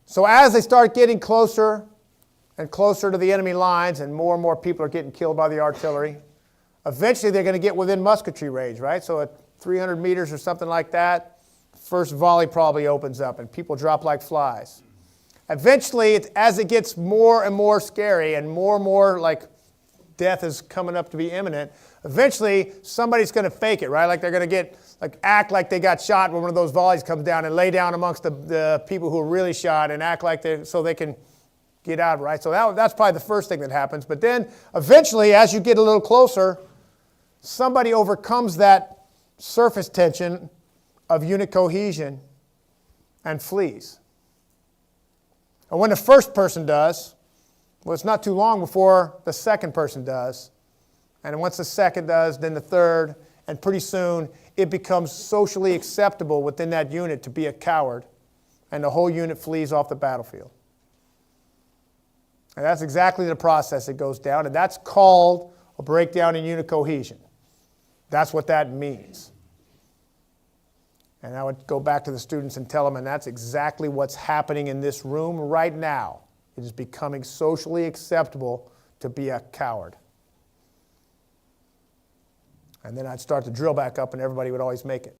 So as they start getting closer and closer to the enemy lines and more people are getting killed by the artillery, eventually they're going to get within musketry range, right? So at 300 meters or something like that, first volley probably opens up and people drop like flies. Eventually, as it gets more and more scary and more like death is coming up to be imminent, eventually somebody's going to fake it, right? Like they're going to act like they got shot when one of those volleys comes down and lay down amongst the people who are really shot and act like so they can get out, right? So that's probably the first thing that happens. But then eventually, as you get a little closer, somebody overcomes that surface tension of unit cohesion and flees. And when the first person does, well, it's not too long before the second person does. And once the second does, then the third, and pretty soon it becomes socially acceptable within that unit to be a coward, and the whole unit flees off the battlefield. And that's exactly the process that goes down, and that's called a breakdown in unit cohesion. That's what that means. And I would go back to the students and tell them, and that's exactly what's happening in this room right now. It is becoming socially acceptable to be a coward. And then I'd start to drill back up and everybody would always make it.